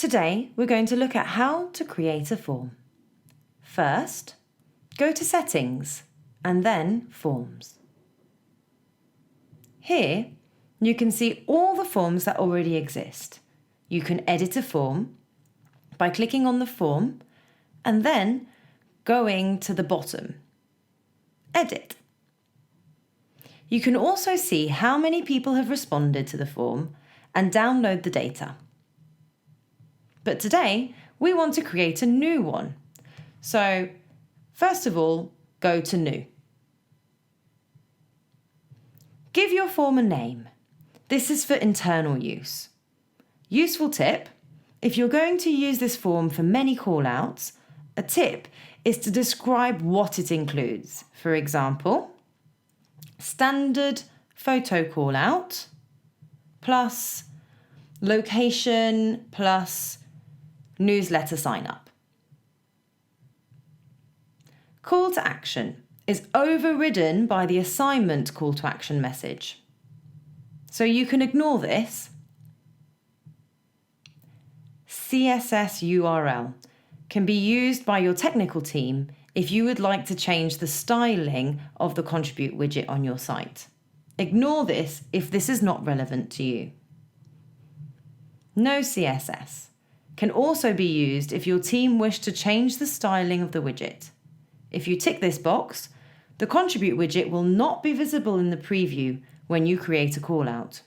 Today, we're going to look at how to create a form. First, go to Settings and then Forms. Here, you can see all the forms that already exist. You can edit a form by clicking on the form and then going to the bottom. Edit. You can also see how many people have responded to the form and download the data. But today, we want to create a new one. So, first of all, go to New. Give your form a name. This is for internal use. Useful tip: if you're going to use this form for many callouts, a tip is to describe what it includes. For example, standard photo callout plus location plus newsletter sign up. Call to action is overridden by the assignment call to action message. So you can ignore this. CSS URL can be used by your technical team if you would like to change the styling of the Contribute widget on your site. Ignore this if this is not relevant to you. No CSS can also be used if your team wish to change the styling of the widget. If you tick this box, the Contribute widget will not be visible in the preview when you create a callout.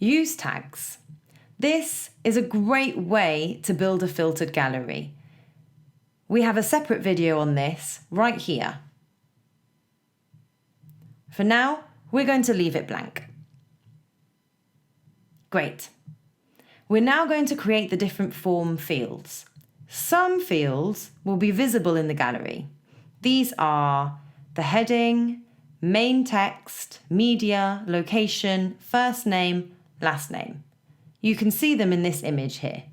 Use tags. This is a great way to build a filtered gallery. We have a separate video on this right here. For now, we're going to leave it blank. Great. We're now going to create the different form fields. Some fields will be visible in the gallery. These are the heading, main text, media, location, first name, last name. You can see them in this image here.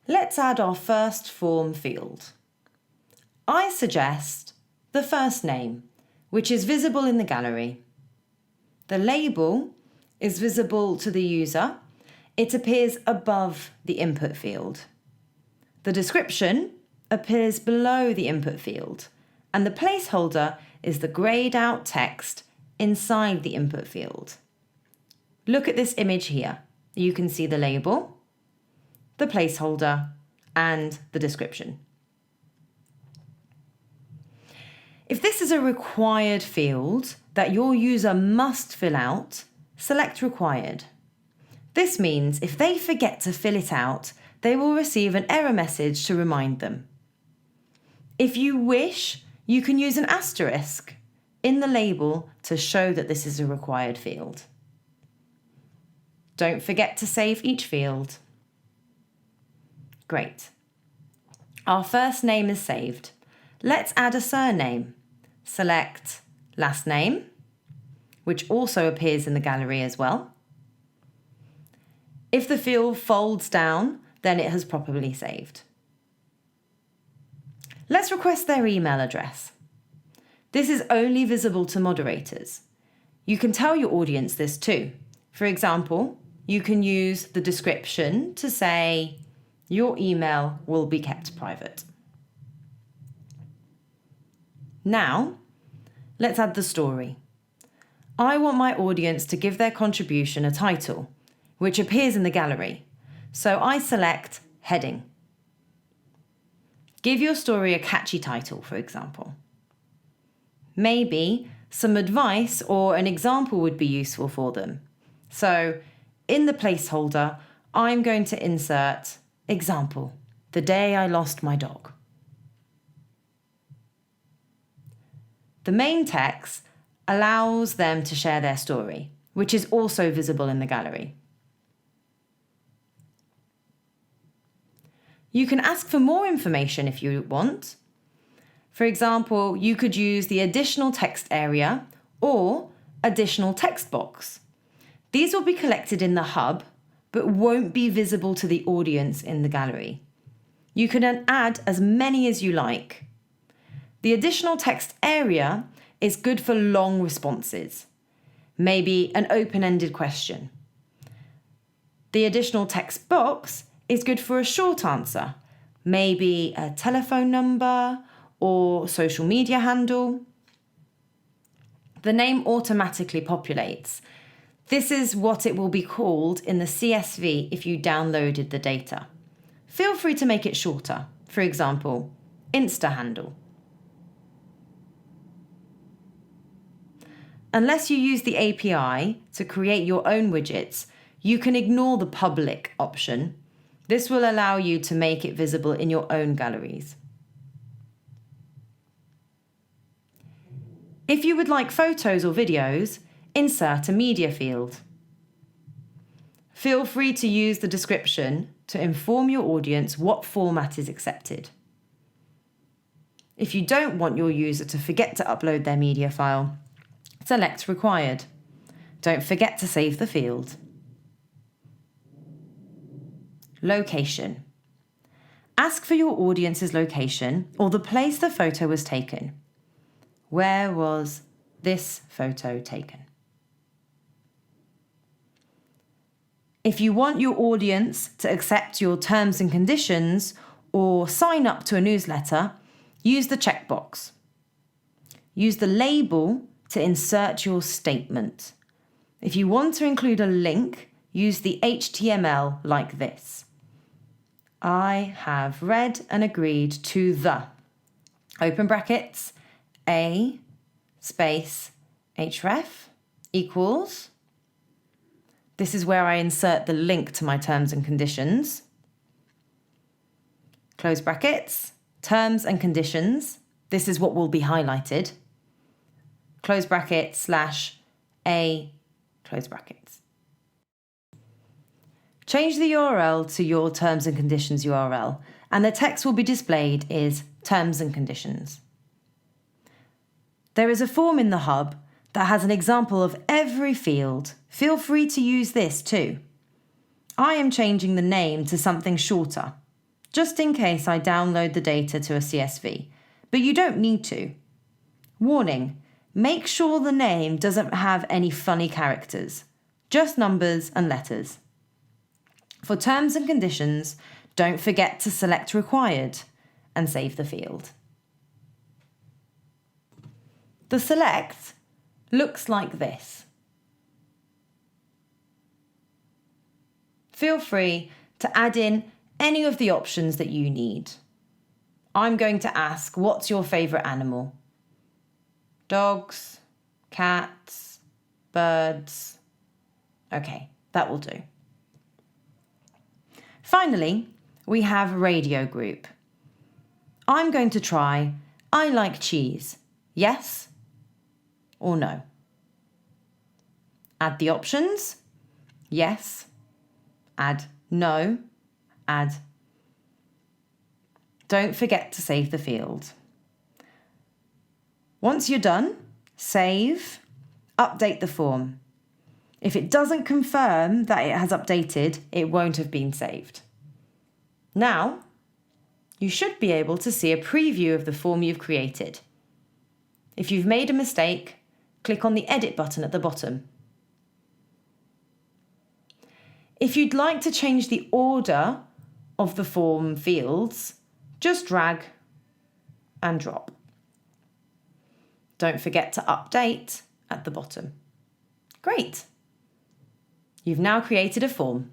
Let's add our first form field. I suggest the first name, which is visible in the gallery. The label is visible to the user. It appears above the input field. The description appears below the input field, and the placeholder is the grayed out text inside the input field. Look at this image here. You can see the label, the placeholder, and the description. If this is a required field that your user must fill out, select Required. This means if they forget to fill it out, they will receive an error message to remind them. If you wish, you can use an asterisk in the label to show that this is a required field. Don't forget to save each field. Great. Our first name is saved. Let's add a surname. Select last name, which also appears in the gallery as well. If the field folds down, then it has properly saved. Let's request their email address. This is only visible to moderators. You can tell your audience this too. For example, you can use the description to say, your email will be kept private. Now, let's add the story. I want my audience to give their contribution a title, which appears in the gallery. So I select Heading. Give your story a catchy title, for example. Maybe some advice or an example would be useful for them. So in the placeholder, I'm going to insert example, the day I lost my dog. The main text allows them to share their story, which is also visible in the gallery. You can ask for more information if you want. For example, you could use the additional text area or additional text box. These will be collected in the hub, but won't be visible to the audience in the gallery. You can then add as many as you like. The additional text area is good for long responses. maybe an open-ended question. The additional text box is good for a short answer, maybe a telephone number or social media handle. The name automatically populates. This is what it will be called in the CSV if you downloaded the data. Feel free to make it shorter. For example, Insta handle. Unless you use the API to create your own widgets, you can ignore the public option. This will allow you to make it visible in your own galleries. If you would like photos or videos, insert a media field. Feel free to use the description to inform your audience what format is accepted. If you don't want your user to forget to upload their media file, select Required. Don't forget to save the field. Location. Ask for your audience's location or the place the photo was taken. Where was this photo taken? If you want your audience to accept your terms and conditions or sign up to a newsletter, use the checkbox. Use the label to insert your statement. If you want to include a link, use the HTML like this. I have read and agreed to the, open brackets, A space href equals. This is where I insert the link to my terms and conditions. Close brackets, terms and conditions. This is what will be highlighted. Close brackets slash A, close brackets. Change the URL to your terms and conditions URL, and the text will be displayed as terms and conditions. There is a form in the hub that has an example of every field. Feel free to use this too. I am changing the name to something shorter, just in case I download the data to a CSV, but you don't need to. Warning, make sure the name doesn't have any funny characters, just numbers and letters. For terms and conditions, don't forget to select Required and save the field. The select looks like this. Feel free to add in any of the options that you need. I'm going to ask, what's your favourite animal? Dogs, cats, birds. Okay, that will do. Finally, we have radio group. I'm going to try, I like cheese. Yes or no? Add the options. Yes. Add no. Add. Don't forget to save the field. Once you're done, save, update the form. If it doesn't confirm that it has updated, it won't have been saved. Now, you should be able to see a preview of the form you've created. If you've made a mistake, click on the Edit button at the bottom. If you'd like to change the order of the form fields, just drag and drop. Don't forget to update at the bottom. Great! You've now created a form.